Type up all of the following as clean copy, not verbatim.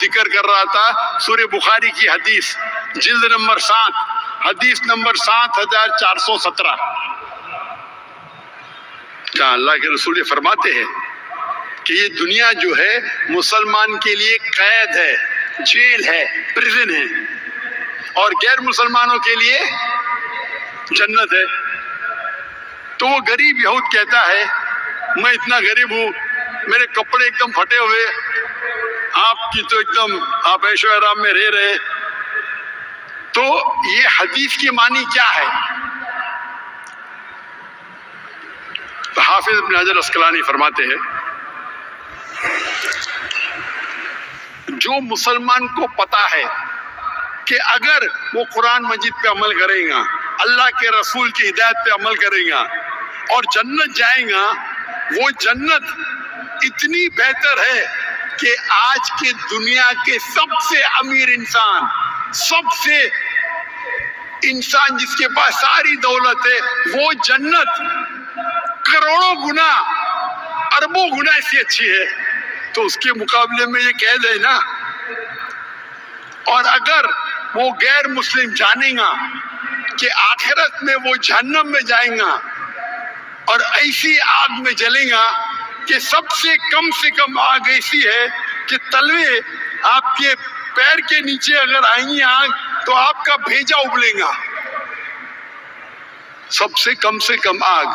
ذکر کر رہا تھا سورہ بخاری کی حدیث جلد نمبر 7 حدیث نمبر 7417 جہاں اللہ کے رسول یہ فرماتے ہیں کہ یہ دنیا جو ہے مسلمان کے لیے قید ہے، جیل ہے، پریزن ہے، اور غیر مسلمانوں کے لیے جنت ہے۔ تو وہ غریب یہود کہتا ہے میں اتنا غریب ہوں، میرے کپڑے ایک دم پھٹے ہوئے، آپ کی تو ایک دم آپ عیش و آرام میں رہ رہے۔ تو یہ حدیث کی معنی کیا ہے؟ حافظ ابن حجر اسقلانی فرماتے ہیں جو مسلمان کو پتا ہے کہ اگر وہ قرآن مجید پہ عمل کرے گا، اللہ کے رسول کی ہدایت پہ عمل کرے گا اور جنت جائے گا، وہ جنت اتنی بہتر ہے کہ آج کے دنیا کے سب سے امیر انسان، سب سے انسان جس کے پاس ساری دولت ہے، وہ جنت کروڑوں گنا، اربوں گنا اس سے اچھی ہے۔ تو اس کے مقابلے میں یہ قید ہے نا۔ اور اگر وہ غیر مسلم جانے گا کہ آخرت میں وہ جہنم میں جائیں گا اور ایسی آگ میں جلیں گا کہ سب سے کم آگ ایسی ہے کہ تلوے آپ کے پیر کے نیچے اگر آئیں گی آگ تو آپ کا بھیجا ابلے گا۔ سب سے کم آگ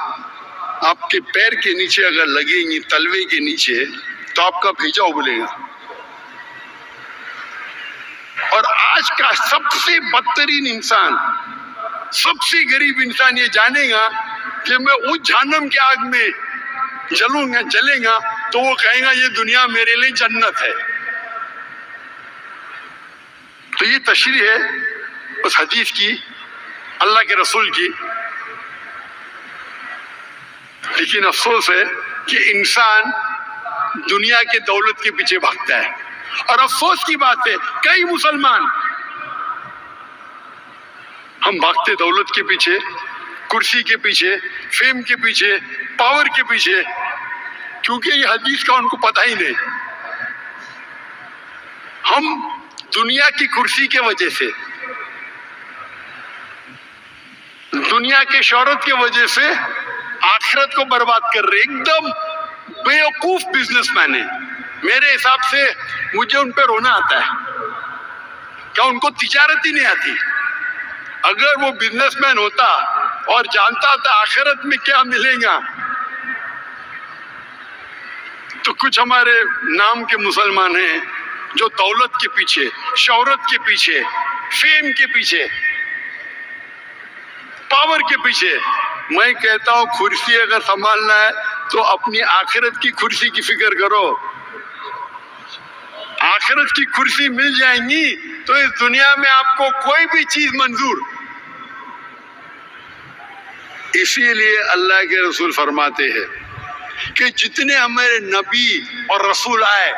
آپ کے پیر کے نیچے اگر لگیں گی، تلوے کے نیچے، تو آپ کا بھیجا ابلے گا۔ اور آج کا سب سے بدترین انسان، سب سے غریب انسان یہ جانے گا کہ میں اس جہنم کی آگ میں جلیں گا تو وہ کہے گا یہ دنیا میرے لیے جنت ہے۔ تو یہ تشریح ہے اس حدیث کی، اللہ کے رسول کی۔ لیکن افسوس ہے کہ انسان دنیا کے دولت کے پیچھے بھاگتا ہے، اور افسوس کی بات ہے کئی مسلمان ہم بھاگتے دولت کے پیچھے، کرسی کے پیچھے، فیم کے پیچھے، پاور کے پیچھے، کیونکہ یہ حدیث کا ان کو پتہ ہی نہیں۔ ہم دنیا کی کرسی کے وجہ سے، دنیا کے شہرت کے وجہ سے آخرت کو برباد کر رہے، ایک دم بیوقوف بزنس مین ہے۔ میرے حساب سے مجھے ان پہ رونا آتا ہے، کیا ان کو تجارت ہی نہیں آتی؟ اگر وہ بزنس مین ہوتا اور جانتا تھا آخرت میں کیا ملے گا، تو کچھ ہمارے نام کے مسلمان ہیں جو دولت کے پیچھے، شہرت کے پیچھے، فیم کے پیچھے، پاور کے پیچھے۔ میں کہتا ہوں کرسی اگر سنبھالنا ہے تو اپنی آخرت کی کرسی کی فکر کرو۔ آخرت کی کرسی مل جائیں گی تو اس دنیا میں آپ کو کوئی بھی چیز منظور۔ اسی لیے اللہ کے رسول فرماتے ہیں کہ جتنے ہمارے نبی اور رسول آئے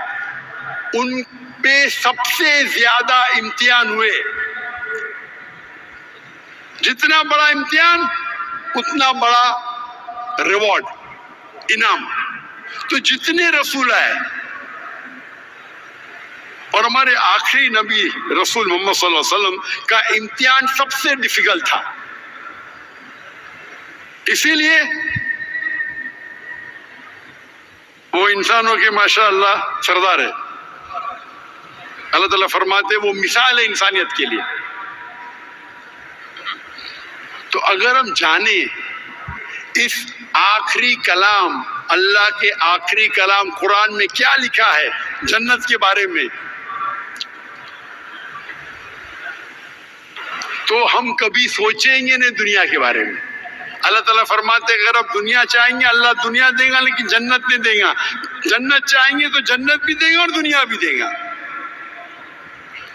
ان پہ سب سے زیادہ امتحان ہوئے۔ جتنا بڑا امتحان اتنا بڑا ریوارڈ، انعام۔ تو جتنے رسول آئے اور ہمارے آخری نبی رسول محمد صلی اللہ علیہ وسلم کا امتحان سب سے ڈیفیکلٹ تھا۔ اسی لیے وہ انسانوں کے ماشاءاللہ سردار ہے۔ اللہ تعالیٰ فرماتے وہ مثال ہے انسانیت کے لیے۔ تو اگر ہم جانیں اس آخری کلام، اللہ کے آخری کلام قرآن میں کیا لکھا ہے جنت کے بارے میں، تو ہم کبھی سوچیں گے نہیں دنیا کے بارے میں۔ اللہ تعالیٰ فرماتے اگر آپ دنیا چاہیں گے اللہ دنیا دے گا لیکن جنت نہیں دے گا، جنت چاہیں گے تو جنت بھی دے گا اور دنیا بھی دے گا۔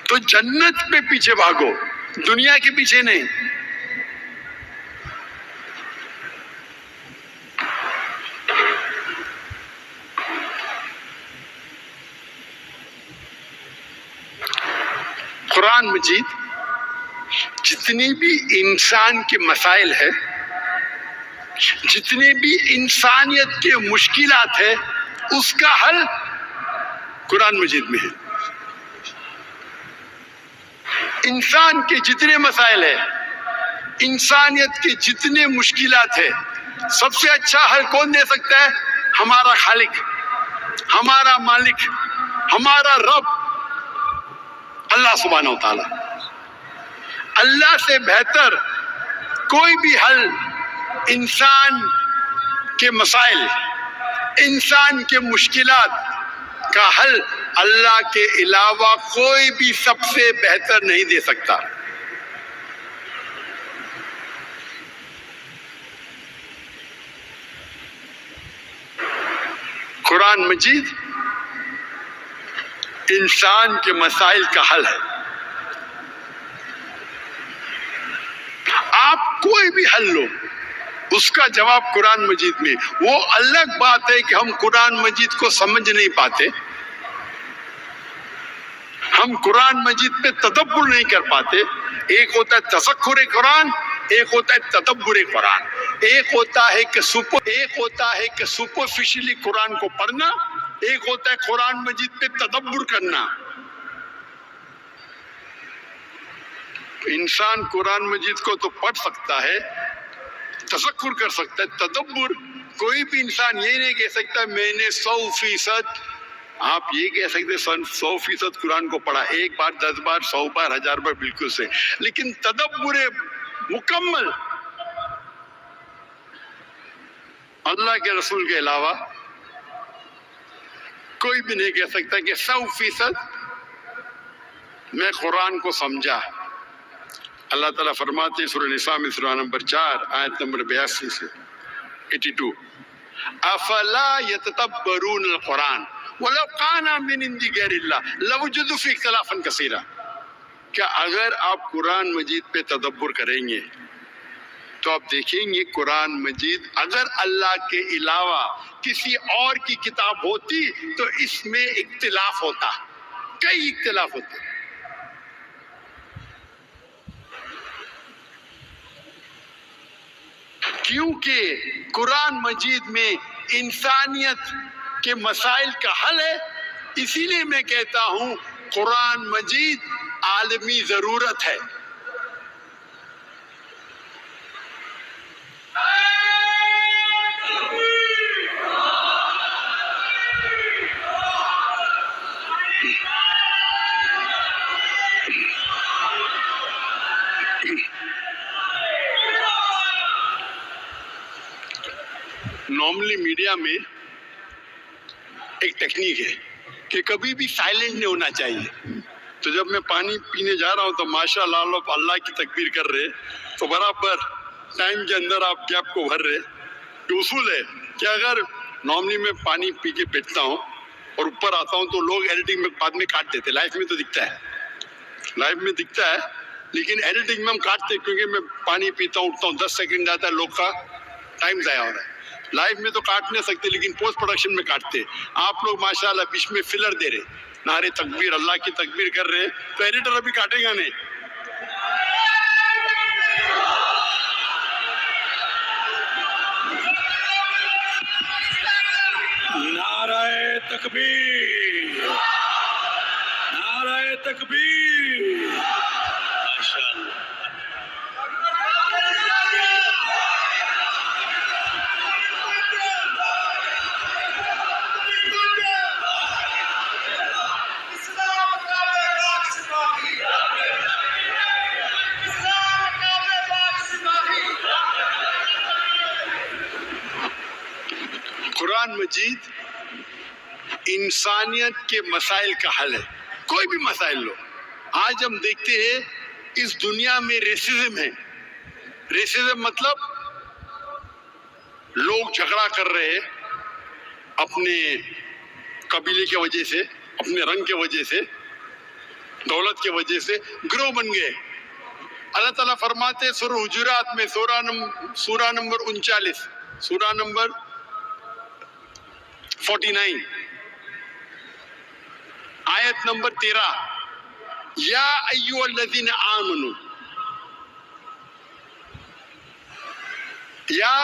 تو جنت پہ پیچھے بھاگو، دنیا کے پیچھے نہیں۔ قرآن مجید جتنی بھی انسان کے مسائل ہے، جتنے بھی انسانیت کے مشکلات ہے، اس کا حل قرآن مجید میں ہے۔ انسان کے جتنے مسائل ہیں، انسانیت کے جتنے مشکلات ہیں، سب سے اچھا حل کون دے سکتا ہے؟ ہمارا خالق، ہمارا مالک، ہمارا رب اللہ سبحانہ و تعالی۔ اللہ سے بہتر کوئی بھی حل انسان کے مسائل، انسان کے مشکلات کا حل اللہ کے علاوہ کوئی بھی سب سے بہتر نہیں دے سکتا۔ قرآن مجید انسان کے مسائل کا حل ہے۔ آپ کوئی بھی حل لو، اس کا جواب قرآن مجید میں۔ وہ الگ بات ہے کہ ہم قرآن مجید کو سمجھ نہیں پاتے، ہم قرآن مجید پہ تدبر نہیں کر پاتے۔ ایک ہوتا ہے تذکر قرآن، ایک ہوتا ہے تدبر قرآن۔ ایک ہوتا ہے کہ سپرفیشلی قرآن کو پڑھنا، ایک ہوتا ہے قرآن مجید پہ تدبر کرنا۔ انسان قرآن مجید کو تو پڑھ سکتا ہے، تذکر کر سکتا ہے، تدبر کوئی بھی انسان یہ نہیں کہہ سکتا میں نے 100%۔ آپ یہ کہہ سکتے 100% قرآن کو پڑھا، ایک بار، 10 بار، 100 بار، 1000 بار، بالکل سے، لیکن تدبر مکمل اللہ کے رسول کے علاوہ کوئی بھی نہیں کہہ سکتا کہ 100% میں قرآن کو سمجھا۔ اللہ تعالیٰ فرماتے ہیں سورہ نساء میں سورہ نمبر 4 آیت نمبر 82 سے 82، افلا یتدبرون القرآن ولو کان من عند غیر اللہ لوجدوا فیہ اختلافا کثیرا۔ کیا اگر آپ قرآن مجید پہ تدبر کریں گے تو آپ دیکھیں گے قرآن مجید اگر اللہ کے علاوہ کسی اور کی کتاب ہوتی تو اس میں اختلاف ہوتا، کئی اختلاف ہوتے۔ کیونکہ قرآن مجید میں انسانیت کے مسائل کا حل ہے، اسی لیے میں کہتا ہوں قرآن مجید عالمی ضرورت ہے۔ نارملی میڈیا میں ایک ٹیکنیک ہے کہ کبھی بھی سائلنٹ نہیں ہونا چاہیے۔ تو جب میں پانی پینے جا رہا ہوں تو ماشاء اللہ اللہ کی تکبیر کر رہے تو برابر ٹائم کے اندر آپ گیپ کو بھر رہے۔ یہ اصول ہے کہ اگر نارملی میں پانی پی کے بیٹھتا ہوں اور اوپر آتا ہوں تو لوگ ایڈیٹنگ میں بعد میں کاٹ دیتے، لائف میں تو دکھتا ہے، لائف میں دکھتا ہے، لیکن ایڈیٹنگ میں ہم کاٹتے کیونکہ میں پانی پیتا ہوں، اٹھتا ہوں، 10 سیکنڈ جاتا ہے، لوگ کا ٹائم ضائع ہو رہا ہے۔ لائف میں تو کاٹ نہیں سکتے لیکن پوسٹ پروڈکشن میں کاٹتے۔ آپ لوگ ماشاءاللہ بیچ میں فلر دے رہے، نعرے تکبیر، اللہ کی تکبیر کر رہے، تو ایڈیٹر ابھی کاٹے گا نہیں۔ نعرہ تکبیر، نعرہ تکبیر، ماشاءاللہ۔ قرآن مجید انسانیت کے مسائل کا حل ہے، کوئی بھی مسائل لو۔ آج ہم دیکھتے ہیں اس دنیا میں ریسزم ہے۔ ریسزم مطلب لوگ جھگڑا کر رہے ہیں اپنے قبیلے کی وجہ سے، اپنے رنگ کی وجہ سے، دولت کی وجہ سے گروہ بن گئے۔ اللہ تعالیٰ فرماتے ہیں سورہ حجرات میں سورہ نمبر 39، سورہ نمبر 49 آیت نمبر 13، یا ایھا الذین آمنوا، یا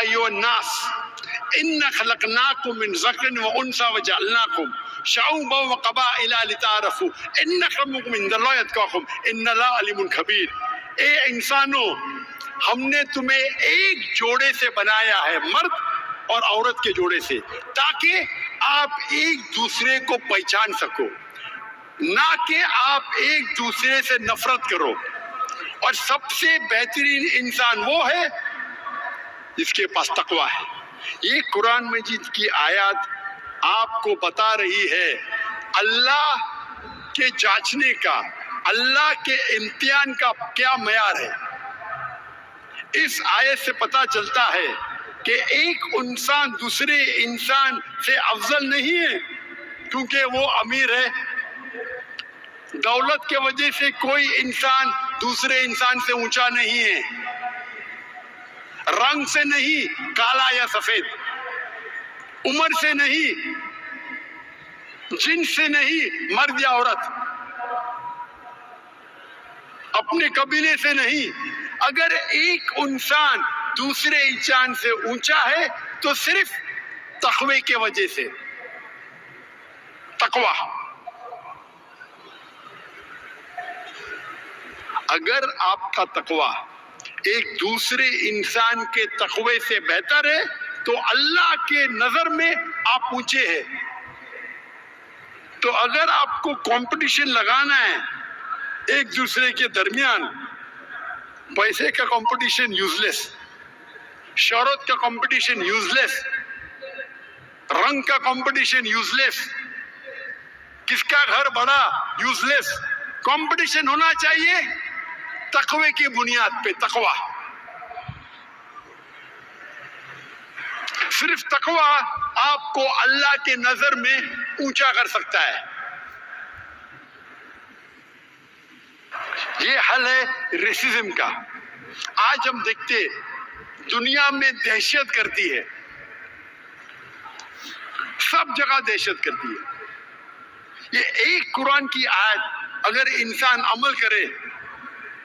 ایھا الناس، وَإِنَّا خَلَقْنَاكُم مِّن ذَكَرٍ وَأُنثَىٰ وَجَعَلْنَاكُمْ شُعُوبًا وَقَبَائِلَ لِتَعَارَفُوا إِنَّ أَكْرَمَكُمْ عِندَ اللَّهِ أَتْقَاكُمْ إِنَّ اللَّهَ عَلِيمٌ خَبِيرٌ۔ اے انسانوں، ہم نے تمہیں ایک جوڑے سے بنایا ہے، مرد اور عورت کے جوڑے سے، تاکہ آپ ایک دوسرے کو پہچان سکو، نہ کہ آپ ایک دوسرے سے نفرت کرو۔ اور سب سے بہترین انسان وہ ہے جس کے پاس تقویٰ ہے۔ یہ قرآن مجید کی آیات آپ کو بتا رہی ہے اللہ کے جانچنے کا، اللہ کے امتحان کا کیا معیار ہے۔ اس آیت سے پتہ چلتا ہے کہ ایک انسان دوسرے انسان سے افضل نہیں ہے کیونکہ وہ امیر ہے۔ دولت کے وجہ سے کوئی انسان دوسرے انسان سے اونچا نہیں ہے، رنگ سے نہیں، کالا یا سفید، عمر سے نہیں، جنس سے نہیں، مرد یا عورت، اپنے قبیلے سے نہیں۔ اگر ایک انسان دوسرے انسان سے اونچا ہے تو صرف تقوی کی وجہ سے، تقوی۔ اگر آپ کا تقوی ایک دوسرے انسان کے تقوی سے بہتر ہے تو اللہ کے نظر میں آپ اونچے ہیں۔ تو اگر آپ کو کمپٹیشن لگانا ہے ایک دوسرے کے درمیان، پیسے کا کمپٹیشن یوز لیس، شہرت کا کمپٹیشن یوز لیس، رنگ کا کمپٹیشن یوز لیس، کس کا گھر بڑا یوز لیس۔ کمپٹیشن ہونا چاہیے تقوی کی بنیاد پہ، تقوی۔ صرف تقوی آپ کو اللہ کے نظر میں اونچا کر سکتا ہے۔ یہ حل ہے ریسزم کا۔ آج ہم دیکھتے دنیا میں دہشت کرتی ہے، سب جگہ دہشت کرتی ہے۔ یہ ایک قرآن کی آیت اگر انسان عمل کرے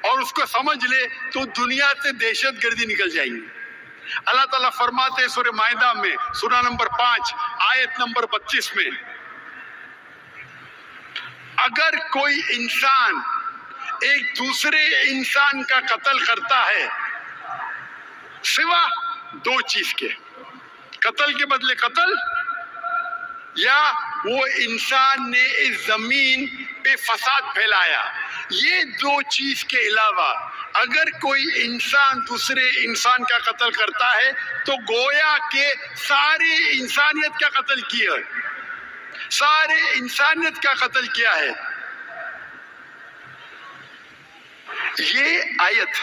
اور اس کو سمجھ لے تو دنیا سے دہشت گردی نکل جائے گی۔ اللہ تعالیٰ فرماتے ہیں سورہ مائدہ میں، سورہ نمبر 5 آیت نمبر 25 میں، اگر کوئی انسان ایک دوسرے انسان کا قتل کرتا ہے سوا دو چیز کے، قتل کے بدلے قتل، یا وہ انسان نے اس زمین پہ فساد پھیلایا، یہ دو چیز کے علاوہ اگر کوئی انسان دوسرے انسان کا قتل کرتا ہے تو گویا کہ ساری انسانیت کا قتل کیا ہے، سارے انسانیت کا قتل کیا ہے۔ یہ آیت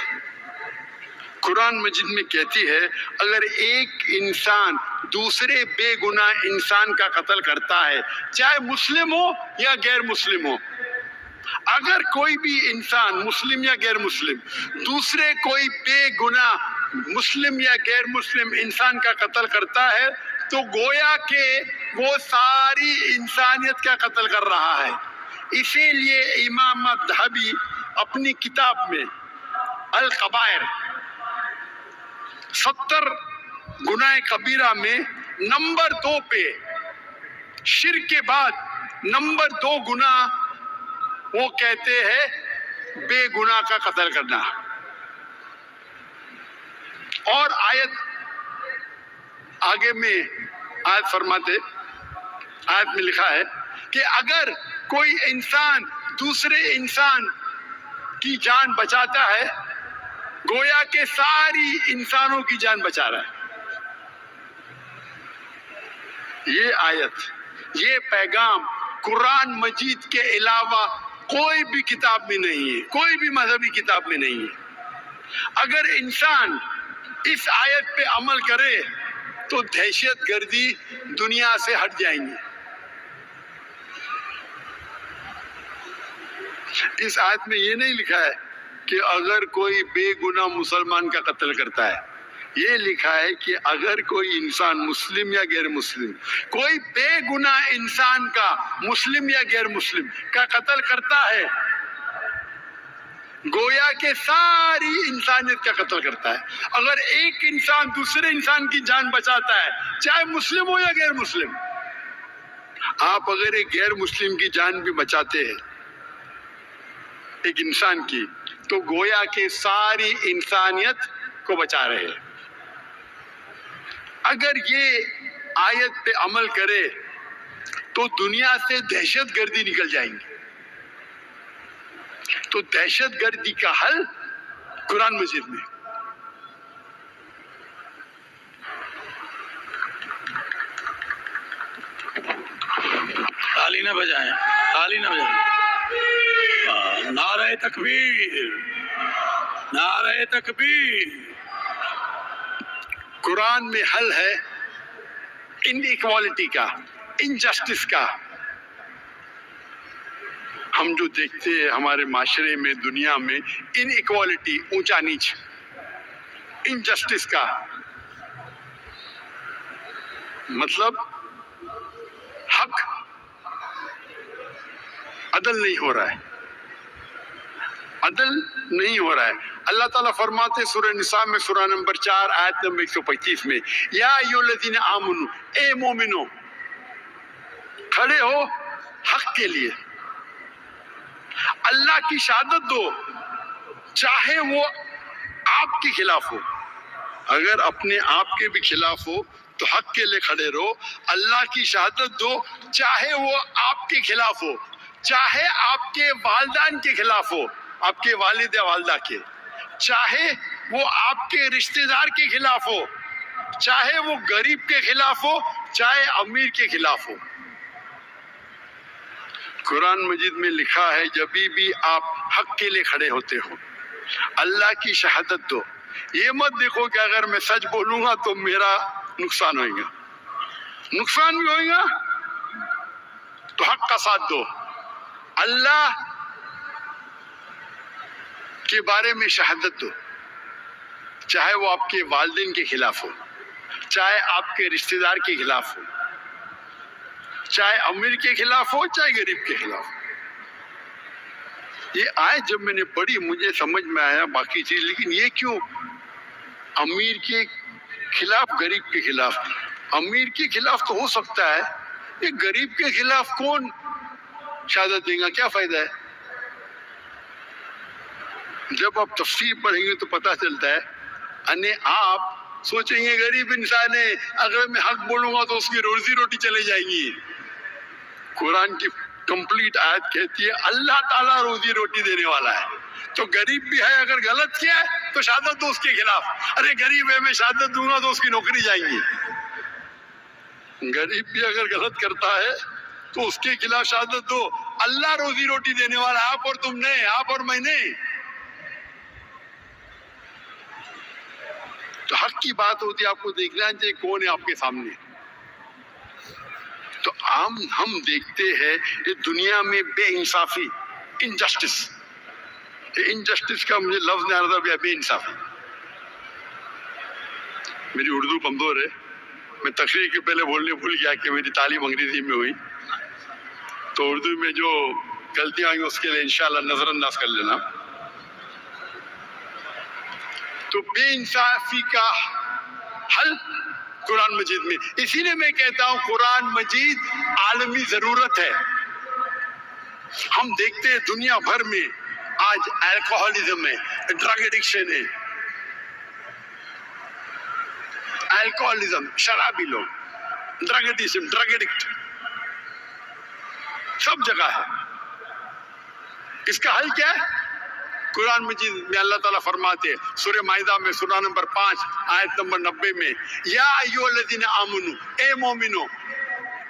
قرآن مجید میں کہتی ہے اگر ایک انسان دوسرے بے گناہ انسان کا قتل کرتا ہے، چاہے مسلم ہو یا غیر مسلم ہو، اگر کوئی بھی انسان مسلم یا غیر مسلم دوسرے کوئی بے گناہ مسلم یا غیر مسلم انسان کا قتل کرتا ہے تو گویا کہ وہ ساری انسانیت کا قتل کر رہا ہے۔ اسی لیے امام ذہبی اپنی کتاب میں الکبائر 70 گناہ کبیرہ میں نمبر 2 پہ، شرک کے بعد نمبر 2 گناہ وہ کہتے ہیں بے گناہ کا قتل کرنا۔ اور آیت آگے میں آیت فرماتے، آیت میں لکھا ہے کہ اگر کوئی انسان دوسرے انسان کی جان بچاتا ہے گویا کہ ساری انسانوں کی جان بچا رہا ہے۔ یہ آیت، یہ پیغام قرآن مجید کے علاوہ کوئی بھی کتاب میں نہیں ہے، کوئی بھی مذہبی کتاب میں نہیں ہے۔ اگر انسان اس آیت پہ عمل کرے تو دہشت گردی دنیا سے ہٹ جائیں گی۔ اس آیت میں یہ نہیں لکھا ہے کہ اگر کوئی بے گناہ مسلمان کا قتل کرتا ہے، یہ لکھا ہے کہ اگر کوئی انسان مسلم یا غیر مسلم کوئی بے گناہ انسان کا مسلم یا غیر مسلم کا قتل کرتا ہے گویا کہ ساری انسانیت کا قتل کرتا ہے. اگر ایک انسان دوسرے انسان کی جان بچاتا ہے, چاہے مسلم ہو یا غیر مسلم, آپ اگر ایک غیر مسلم کی جان بھی بچاتے ہیں ایک انسان کی, تو گویا کہ ساری انسانیت کو بچا رہے ہیں. اگر یہ آیت پہ عمل کرے تو دنیا سے دہشت گردی نکل جائیں گی. تو دہشت گردی کا حل قرآن مجید میں. تالی نہ بجائیں, تالی نہ بجائیں. نعرہ تکبیر, نعرہ تکبیر. قرآن میں حل ہے ان ایکوالٹی کا, انجسٹس کا. ہم جو دیکھتے ہیں ہمارے معاشرے میں, دنیا میں, ان ایکوالٹی, اونچا نیچ, انجسٹس کا مطلب حق عدل نہیں ہو رہا ہے, عدل نہیں ہو رہا ہے. اللہ تعالیٰ فرماتے سورہ نساء میں, سورہ نمبر 4 آیت نمبر 125 میں, یا ایھا الذین آمنو, اے مومنو کھڑے ہو حق کے لیے, اللہ کی شہادت دو چاہے وہ آپ کے خلاف ہو. اگر اپنے آپ کے بھی خلاف ہو تو حق کے لیے کھڑے رہو. اللہ کی شہادت دو چاہے وہ آپ کے خلاف ہو, چاہے آپ کے والدین کے خلاف ہو, آپ کے والد یا والدہ کے, چاہے وہ آپ کے رشتہ دار کے خلاف ہو, چاہے وہ غریب کے خلاف ہو, چاہے امیر کے خلاف ہو. قرآن مجید میں لکھا ہے جب بھی آپ حق کے لیے کھڑے ہوتے ہو اللہ کی شہادت دو. یہ مت دیکھو کہ اگر میں سچ بولوں گا تو میرا نقصان ہوئے گا, نقصان بھی ہوئے گا, تو حق کا ساتھ دو. اللہ کے بارے میں شہادت دو, چاہے وہ آپ کے والدین کے خلاف ہو, چاہے آپ کے رشتہ دار کے خلاف ہو, چاہے امیر کے خلاف ہو, چاہے غریب کے خلاف ہو. یہ آیت جب میں نے پڑھی مجھے سمجھ میں آیا باقی چیز, لیکن یہ کیوں امیر کے خلاف, غریب کے خلاف؟ امیر کے خلاف تو ہو سکتا ہے, یہ غریب کے خلاف کون شہادت دے گا, کیا فائدہ ہے؟ جب آپ تفسیر پڑھیں گے تو پتہ چلتا ہے آپ سوچیں گے غریب انسان ہے, اگر میں حق بولوں گا تو اس کی روزی روٹی چلے جائیں گی. قرآن کی کمپلیٹ آیت کہتی ہے اللہ تعالیٰ روزی روٹی دینے والا ہے. تو غریب بھی ہے, اگر غلط کیا ہے تو شہادت دو اس کے خلاف. ارے غریب ہے, میں شہادت دوں گا تو اس کی نوکری جائیں گی. غریب بھی اگر غلط کرتا ہے تو اس کے خلاف شہادت دو. اللہ روزی روٹی دینے والا ہے, آپ اور تم نہیں, آپ اور میں نہیں. تو حق کی بات ہوتی ہے, آپ کو دیکھنا چاہیے کون ہے آپ کے سامنے. تو ہم دیکھتے ہیں کہ دنیا میں بے انصافی, انجسٹس, انجسٹس کا مجھے لفظ نہیں آ رہا تھا, بے انصافی. میری اردو کمزور ہے, میں تقریر کے پہلے بولنے بھول گیا کہ میری تعلیم انگریزی میں ہوئی, تو اردو میں جو غلطیاں آئیں اس کے لیے انشاءاللہ نظر انداز کر لینا. تو بے انصافی کا حل قرآن مجید میں. اسی لیے میں کہتا ہوں قرآن مجید عالمی ضرورت ہے. ہم دیکھتے ہیں دنیا بھر میں آج الکوہولزم ہے, ڈرگ ایڈکشن ہے, الکوہولزم, شرابی لوگ, ڈرگ ایڈکشن, ڈرگ ایڈکٹ سب جگہ ہے. اس کا حل کیا ہے؟ قرآن مجید میں اللہ تعالیٰ فرماتے سورہ مائدہ میں سورہ نمبر 5 آیت نمبر 90 میں, یا ایھا الذین آمنو, اے مومنو,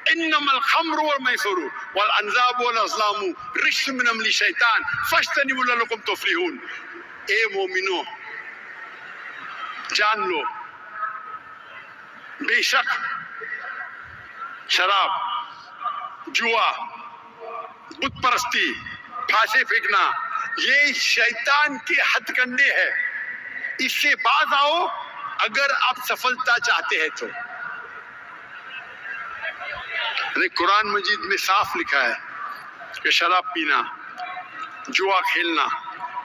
انما الخمر والمیسر والانصاب والازلام رجس من عمل الشیطان فاجتنبوہ لعلکم تفلحون. اے مومنو جان لو بے شک شراب, جوا, بت پرستی, پھانسے پھینکنا, یہ شیطان کے ہتھ کنڈے ہے. اس سے باز آؤ اگر آپ سفلتا چاہتے ہیں تو. قرآن مجید میں صاف لکھا ہے کہ شراب پینا, جوا کھیلنا,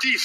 30।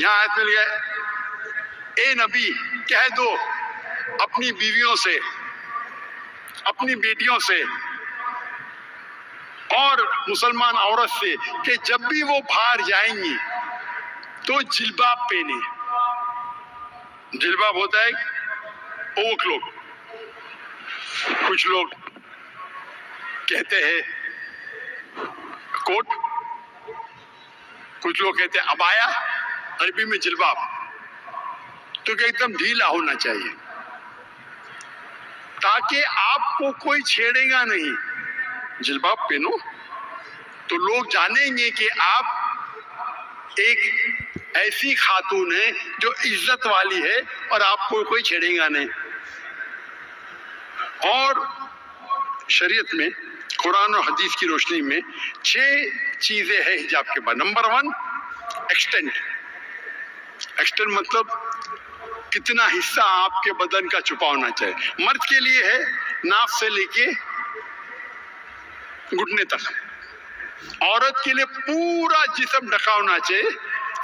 یہاں آیت مل گئے، اے نبی کہہ دو اپنی بیویوں سے، اپنی بیٹیوں سے اور مسلمان عورت سے کہ جب بھی وہ باہر جائیں گی تو جلباب پہنے۔ جلباب ہوتا ہے اوک لوگ، کچھ لوگ کہتے ہیں کوٹ، کچھ لوگ کہتے ہیں ابایا، عربی میں جلباب، تو کہ ایک دم ڈھیلا ہونا چاہیے تاکہ آپ کو کوئی چھیڑے گا نہیں۔ جلباب پہنو تو لوگ جانیں گے کہ آپ ایک ایسی خاتون ہے جو عزت والی ہے اور آپ کو کوئی چھیڑے گا نہیں۔ اور شریعت میں قرآن اور حدیث کی روشنی میں 6 چیزیں ہیں حجاب کے بعد۔ Number 1 extent. ایکسٹینٹ مطلب کتنا حصہ آپ کے بدن کا چھپا ہونا چاہیے۔ مرد کے لیے ہے ناف سے لے کے گھٹنے تک، عورت کے لیے پورا جسم ڈھکا ہونا چاہیے،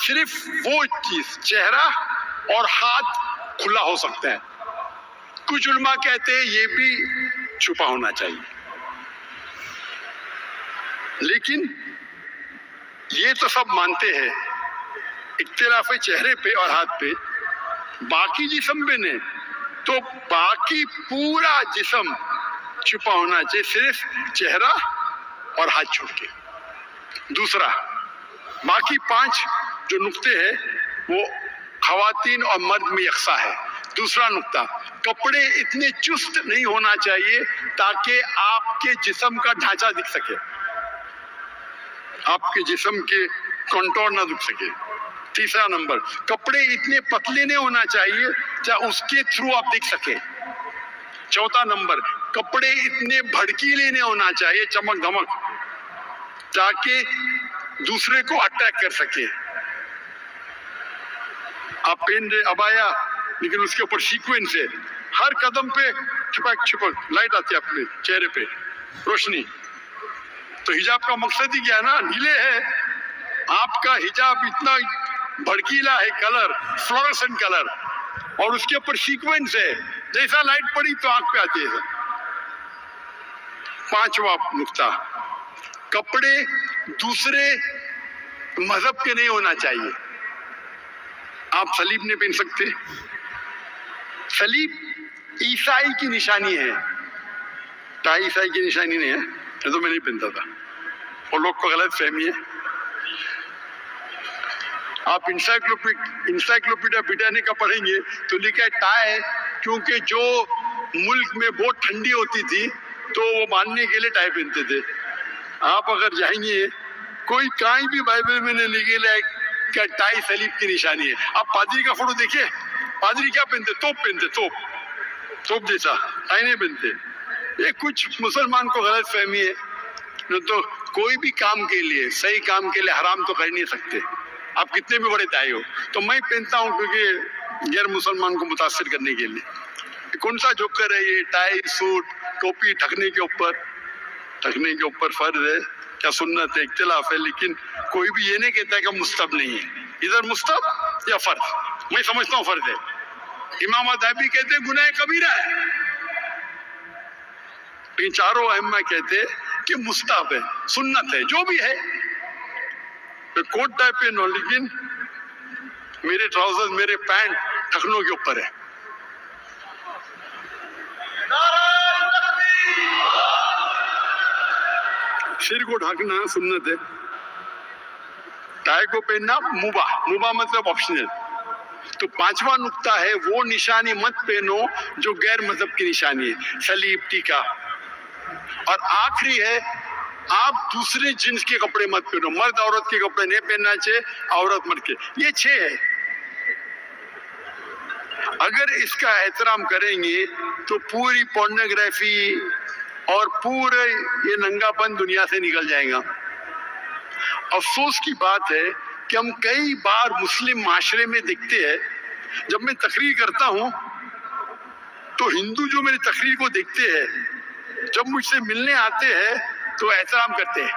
صرف وہ چیز چہرہ اور ہاتھ کھلا ہو سکتا ہے۔ کچھ علماء کہتے ہیں یہ بھی چھپا ہونا چاہیے، لیکن یہ تو سب مانتے ہیں، اختلاف ہے چہرے پہ اور ہاتھ پہ، باقی جسم پہ نہیں۔ تو باقی پورا جسم چھپا ہونا چاہیے، صرف چہرہ اور ہاتھ چھوڑ کے۔ دوسرا، باقی 5 جو نقطے ہیں وہ خواتین اور مرد میں یکساں ہے۔ دوسرا نقطہ، کپڑے اتنے چست نہیں ہونا چاہیے تاکہ آپ کے جسم کا ڈھانچہ دکھ سکے، آپ کے جسم کے کنٹور نہ دکھ سکے۔ تیسرا نمبر، کپڑے اتنے پتلے نہیں ہونا چاہیے جہاں اس کے تھرو آپ دیکھ سکے۔ چوتھا نمبر، کپڑے اتنے بھڑکیلے نہیں ہونا چاہیے، چمک دھمک، تاکہ دوسرے کو اٹیک کر سکے۔ آپ پہن رہے ابایا لیکن اس کے اوپر سیکوینس ہے، ہر قدم پہ چھپک چھپک لائٹ آتی ہے اپنے چہرے پہ، روشنی۔ تو حجاب کا مقصد ہی کیا ہے نا، نیلے ہے آپ کا حجاب، اتنا بھڑکیلا ہے کلر، فلورسنٹ کلر، اور اس کے اوپر سیکوینس ہے، جیسا لائٹ پڑی تو آنکھ پہ آتی ہے۔ 5واں نقطہ، کپڑے دوسرے مذہب کے نہیں ہونا چاہیے۔ آپ صلیب نہیں پہن سکتے، صلیب عیسائی کی نشانی ہے، ٹائی عیسائی کی نشانی نہیں ہے، یہ تو میں نہیں پہنتا تھا، اور لوگ کو غلط فہمی ہے۔ آپ انسائکلوپیڈیا بریٹانیکا پڑھیں گے تو لکھا ہے ٹائی، کیونکہ جو ملک میں بہت ٹھنڈی ہوتی تھی تو وہ باندھنے کے لیے ٹائی پہنتے تھے۔ آپ اگر جائیں گے کوئی کہیں بھی بائبل میں نہیں لکھے ہے کہ ٹائی صلیب کی نشانی ہے۔ آپ پادری کا فوٹو دیکھیں، پادری کیا پہنتے؟ توپ پہنتے، توپ جیسا، ٹائی نہیں پہنتے۔ یہ کچھ مسلمان کو غلط فہمی ہے، نہ تو کوئی بھی کام کے لیے، صحیح کام کے لیے حرام تو کر نہیں سکتے، آپ کتنے بھی بڑے دائی ہو۔ تو میں پہنتا ہوں کیونکہ غیر مسلمان کو متاثر کرنے کے لیے۔ کون سا جوکر ہے یہ؟ ٹائی، سوٹ، ٹوپی ٹھکنے کے اوپر فرض ہے کیا سنت ہے، اختلاف ہے، لیکن کوئی بھی یہ نہیں کہتا ہے کہ مستحب نہیں ہے، ادھر مستحب یا فرض، میں سمجھتا ہوں فرض ہے۔ امام ذہبی کہتے ہیں گناہ کبیرہ ہے، لیکن چاروں ائمہ کہتے ہیں کہ مستحب ہے، سنت ہے، جو بھی ہے۔ کوٹ ٹائی پہنو لیکن میرے ٹراؤزر، میرے پینٹ ٹھکنوں کے اوپر ہے۔ سر کو ڈھکنا سنت ہے، ٹائی کو پہننا مباح مطلب آپشنل۔ تو 5واں نقطہ ہے وہ نشانی مت پہنو جو غیر مذہب کی نشانی ہے، صلیب، ٹیکا۔ اور آخری ہے آپ دوسرے جنس کے کپڑے مت پہنو، مرد عورت کے کپڑے نہیں پہننا چاہیے، عورت مرد کے۔ یہ 6 ہے۔ اگر اس کا احترام کریں گے تو پوری پورنوگرافی اور پورے یہ ننگا پن دنیا سے نکل جائے گا۔ افسوس کی بات ہے کہ ہم کئی بار مسلم معاشرے میں دیکھتے ہیں، جب میں تقریر کرتا ہوں تو ہندو جو میری تقریر کو دیکھتے ہیں، جب مجھ سے ملنے آتے ہیں تو احترام کرتے ہیں،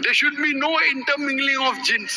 There should be no intermingling of jinns.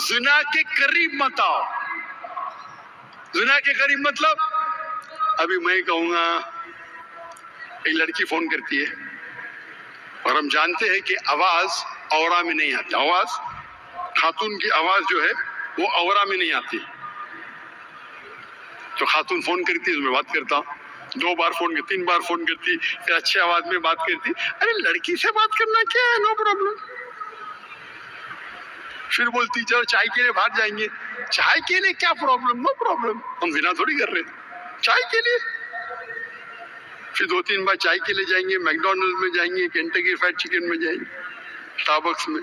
زنا کے قریب مت آؤ. زنا کے قریب مطلب ابھی میں کہوں گا ایک لڑکی فون کرتی ہے اور ہم جانتے ہیں کہ آواز اورا میں نہیں آتی. آواز خاتون کی آواز جو ہے وہ اورا میں نہیں آتی. تو خاتون فون کرتی ہے تو میں بات کرتا ہوں. 2 بار فون کرتی, 3 بار فون کرتی, پھر اچھے آواز میں بات کرتی. ارے لڑکی سے بات کرنا کیا ہے, نو پرابلم. پھر بولتی چلو چائے کے لیے باہر جائیں گے. چائے کے لیے کیا پرابلم, نو پرابلم, ہم زنا تھوڑی کر رہے ہیں, چائے کے لیے. پھر 2-3 بار چائے کے لیے جائیں گے, میکڈونلڈ میں جائیں گے, کینٹکی فرائیڈ چکن میں جائیں گے, اسٹاربکس میں.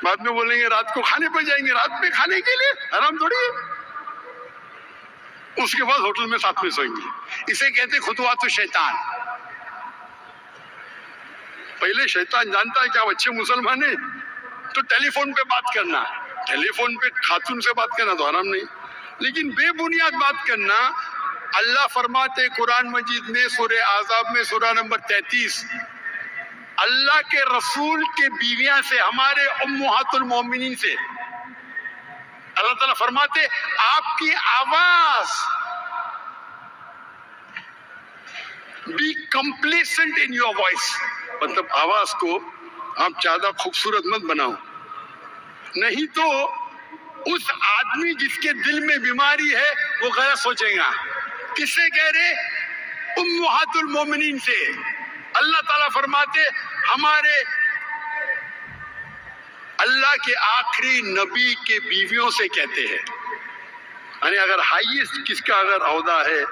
بعد میں بولیں گے رات کو کھانے پہ جائیں گے. رات میں کھانے کے لیے حرام تھوڑی ہے. اس کے بعد ہوٹل میں ساتھ میں سوئیں گے. اسے کہتے خطوات شیطان. پہلے شیطان جانتا ہے کہ آپ اچھے مسلمان ہیں تو ٹیلی فون پہ بات کرنا, ٹیلی فون پہ خاتون سے بات کرنا تو حرام نہیں, لیکن بے بنیاد بات کرنا. اللہ فرماتے قرآن مجید میں سورہ احزاب میں سورہ نمبر 33, اللہ کے رسول کے بیویاں سے, ہمارے امہات المومنین سے اللہ تعالیٰ فرماتے آپ کی آواز be complacent in your voice, مطلب آواز کو آپ زیادہ خوبصورت مت بناؤ, نہیں تو اس آدمی جس کے دل میں بیماری ہے وہ غلط سوچے گا. کس سے کہہ رہے؟ امہات المومنین سے. اللہ تعالیٰ فرماتے ہمارے اللہ کے آخری نبی کے بیویوں سے کہتے ہیں, یعنی اگر ہائیسٹ کس کا اگر عہدہ ہے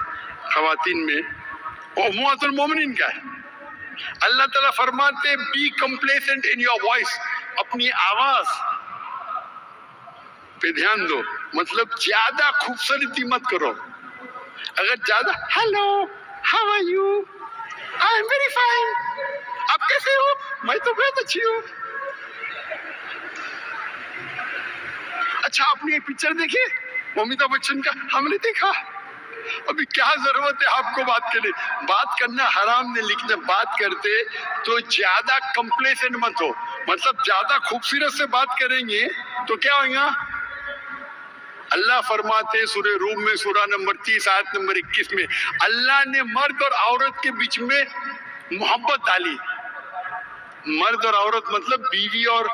خواتین میں وہ امہات المومنین کا ہے. اللہ تعالیٰ فرماتے be complacent in your voice, اپنی آواز پہ دھیان دو, مطلب زیادہ خوبصورتی مت کرو. اگر زیادہ hello how are you, I am very fine, آپ کیسے ہو, میں تو بہت اچھی ہوں. اچھا آپ نے ایک پکچر دیکھی امیتابھ بچن کا, ہم نے دیکھا. ابھی کیا ضرورت ہے آپ کو بات کرنے, بات کرنا حرام نے, لیکن جب بات کرتے تو زیادہ کمپلیسنٹ مت ہو, مطلب زیادہ خوبصورت سے بات کریں گے تو کیا ہوگا. اللہ فرماتے سورہ روم میں سورہ نمبر 30 آیت نمبر 21 میں اللہ نے مرد اور عورت کے بیچ میں محبت ڈالی. مرد اور عورت مطلب بیوی اور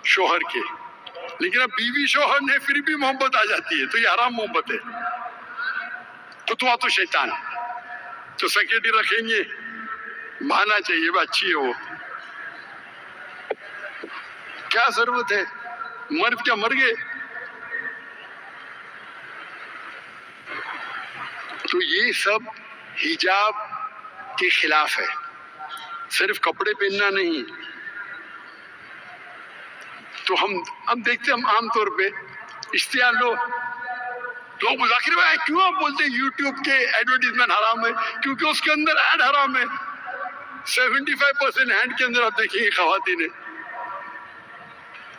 شوہر کے, لیکن اب بیوی شوہر نے پھر بھی محبت آ جاتی ہے تو یہ حرام محبت ہے. خطوات تو شیطان. تو سیکرٹری رکھیں گے, مانا چاہیے وہ اچھی ہے, وہ کیا ضرورت ہے, مرد کیا مر گئے. تو یہ سب حجاب کے خلاف ہے, صرف کپڑے پہننا نہیں. تو ہم دیکھتے ہم عام طور پہ اشتہار لوگ ذاکر بھائی کیوں آپ بولتے ہیں یوٹیوب کے ایڈورٹیزمنٹ حرام ہے, کیونکہ اس کے اندر ایڈ حرام ہے. 75% ایڈ کے اندر آپ دیکھیں گے خواتین ہیں,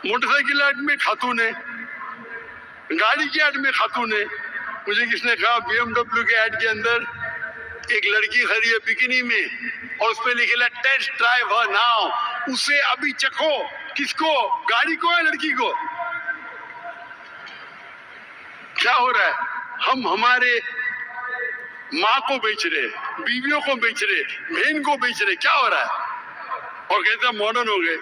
موٹر سائیکل ایڈ میں خاتون ہے, گاڑی کی ایڈ میں خاتون ہے. مجھے کس نے کہا بی ایم ڈبلیو کے ایڈ کے اندر ایک لڑکی کھڑی ہے بکینی میں اور اس پہ لکھا ہے ٹیسٹ ڈرائیو ہر ناؤ, اسے ابھی چکھو. کس کو, گاڑی کو ہے لڑکی کو. کیا ہو رہا ہے, ہم ہمارے ماں کو بیچ رہے, بیویوں کو بیچ رہے, بہن کو بیچ رہے, کیا ہو رہا ہے, اور کہتے ہیں ماڈرن ہو گئے.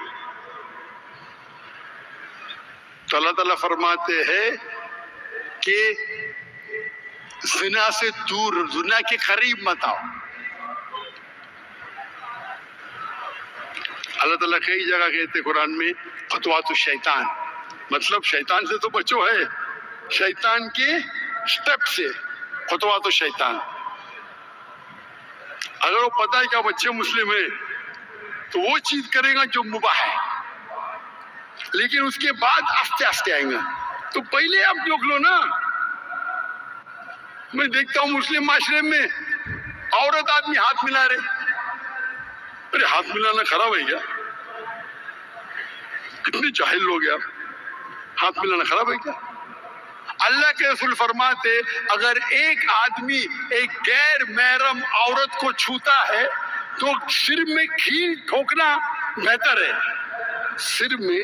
تو اللہ تعالیٰ فرماتے ہیں کہ زنا سے دور, زنا کے قریب مت آؤ. اللہ تعالیٰ کئی جگہ کہتے قرآن میں خطوات الشیطان, مطلب شیطان سے تو بچو ہے, شیطان کے سٹیپ سے. خطوات الشیطان, اگر وہ پتہ ہے کہ آپ اچھے مسلم ہیں تو وہ چیز کرے گا جو مباح ہے, لیکن اس کے بعد آستے آستے آئیں گا. تو پہلے آپ روک لو نا. میں دیکھتا ہوں مسلم معاشرے میں عورت آدمی ہاتھ ملا رہے, ارے ہاتھ ملانا خراب ہے کیا, کتنے جاہل لوگ ہیں آپ, ہاتھ ملانا خراب ہے کیا. اللہ کے رسول فرماتے اگر ایک آدمی ایک غیر محرم عورت کو چھوتا ہے تو سر میں کھیل ٹھوکنا بہتر ہے, سر میں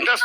10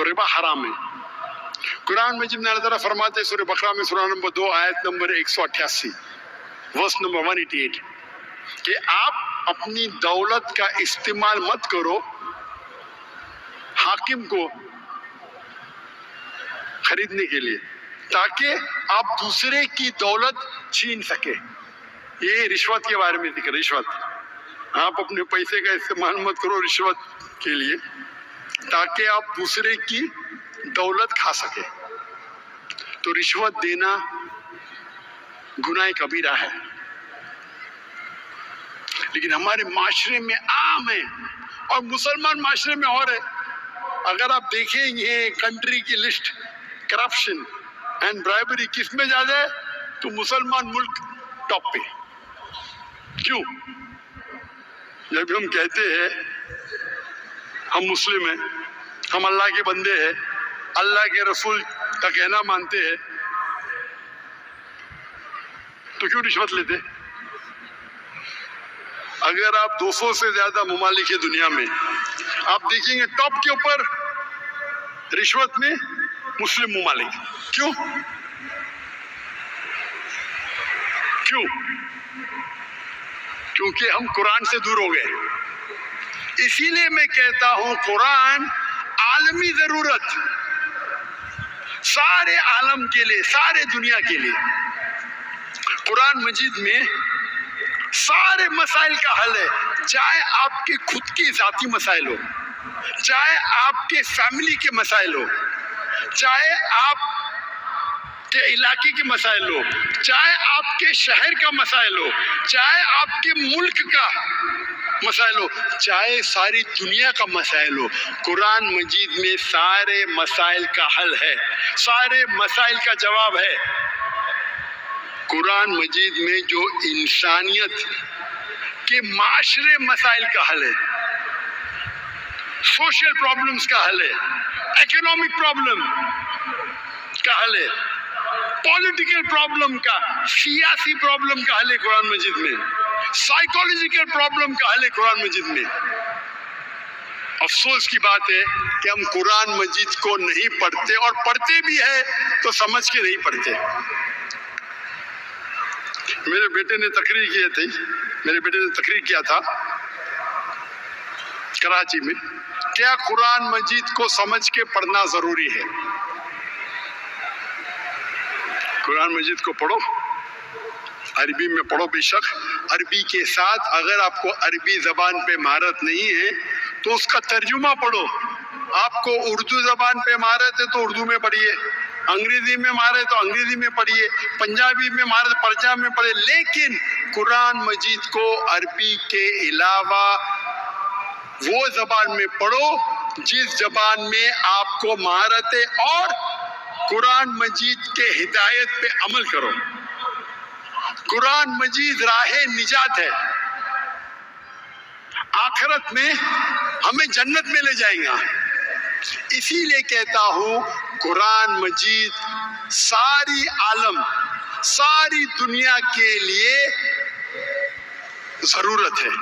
تو ربا حرام ہے۔ قرآن مجید میں اللہ تعالیٰ فرماتے ہیں سورہ بقرہ میں سورہ نمبر 2 آیت نمبر 188 ورس نمبر 188 کہ آپ اپنی دولت کا استعمال مت کرو حاکم کو خریدنے کے لیے تاکہ آپ دوسرے کی دولت چھین سکے۔ یہ رشوت کے بارے میں ذکر، رشوت، آپ اپنے پیسے کا استعمال مت کرو رشوت کے لیے تاکہ آپ دوسرے کی دولت کھا سکے۔ تو رشوت دینا گناہ کبیرہ ہے، لیکن ہمارے معاشرے میں عام ہے اور مسلمان معاشرے میں اور ہے۔ اگر آپ دیکھیں یہ کنٹری کی لسٹ کرپشن اینڈ برائبری کس میں زیادہ ہے تو مسلمان ملک ٹاپ پہ۔ کیوں؟ جب ہم کہتے ہیں ہم مسلم ہیں، ہم اللہ کے بندے ہیں، اللہ کے رسول کا کہنا مانتے ہیں، تو کیوں رشوت لیتے؟ اگر آپ 200 سے زیادہ ممالک ہے دنیا میں، آپ دیکھیں گے ٹاپ کے اوپر رشوت میں مسلم ممالک۔ کیوں؟ کیوں؟ کیونکہ ہم قرآن سے دور ہو گئے۔ اسی لیے میں کہتا ہوں قرآن عالمی ضرورت، سارے عالم کے لیے، سارے دنیا کے لیے۔ قرآن مجید میں سارے مسائل کا حل ہے، چاہے آپ کے خود کے ذاتی مسائل ہو، چاہے آپ کے فیملی کے مسائل ہو، چاہے آپ کے علاقے کے مسائل ہو، چاہے آپ کے شہر کا مسائل ہو، چاہے آپ کے ملک کا مسائل ہو، چاہے ساری دنیا کا مسائل ہو، قرآن مجید میں سارے مسائل کا حل ہے، سارے مسائل کا جواب ہے۔ قرآن مجید میں جو انسانیت کے معاشرے مسائل کا حل ہے، سوشل پرابلمز کا حل ہے، اکنامک پرابلم کا حل ہے، پولیٹیکل پرابلم کا، سیاسی پرابلم کا حل ہے قرآن مجید میں، سائیکولوجیکل پرابلم کا حل ہے قرآن مجید میں۔ افسوس کی بات ہے کہ ہم قرآن مجید کو نہیں پڑھتے، اور پڑھتے بھی ہے تو سمجھ کے نہیں پڑھتے۔ میرے بیٹے نے تقریر کیا تھا کراچی میں، کیا قرآن مجید کو سمجھ کے پڑھنا ضروری ہے؟ قرآن مجید کو پڑھو، عربی میں پڑھو بے شک، عربی کے ساتھ اگر آپ کو عربی زبان پہ مہارت نہیں ہے تو اس کا ترجمہ پڑھو۔ آپ کو اردو زبان پہ مہارت ہے تو اردو میں پڑھیے، انگریزی میں مہارت تو انگریزی میں پڑھیے، پنجابی میں مہارت پنجابی میں پڑھیے، لیکن قرآن مجید کو عربی کے علاوہ وہ زبان میں پڑھو جس زبان میں آپ کو مہارت ہے، اور قرآن مجید کے ہدایت پہ عمل کرو۔ قرآن مجید راہ نجات ہے، آخرت میں ہمیں جنت میں لے جائیں گا۔ اسی لیے کہتا ہوں قرآن مجید ساری عالم، ساری دنیا کے لیے ضرورت ہے۔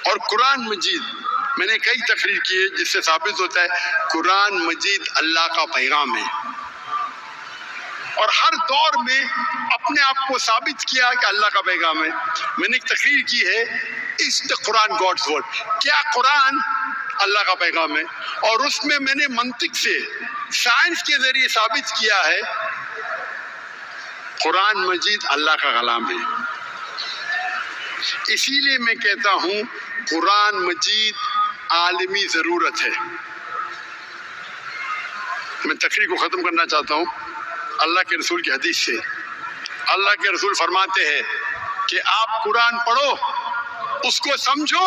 اور قرآن مجید میں نے کئی تقریر کی ہے جس سے ثابت ہوتا ہے قرآن مجید اللہ کا پیغام ہے، اور ہر دور میں اپنے آپ کو ثابت کیا کہ اللہ کا پیغام ہے۔ میں نے ایک تقریر کی ہے اس دا قرآن گاڈز ورڈ، کیا قرآن اللہ کا پیغام ہے؟ اور اس میں میں نے منطق سے، سائنس کے ذریعے ثابت کیا ہے قرآن مجید اللہ کا کلام ہے۔ اسی لیے میں کہتا ہوں قرآن مجید عالمی ضرورت ہے۔ میں تقریر کو ختم کرنا چاہتا ہوں اللہ کے رسول کی حدیث سے۔ اللہ کے رسول فرماتے ہیں کہ آپ قرآن پڑھو، اس کو سمجھو،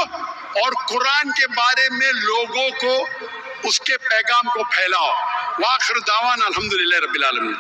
اور قرآن کے بارے میں لوگوں کو اس کے پیغام کو پھیلاؤ۔ وآخر دعوانا الحمدللہ رب العالمین۔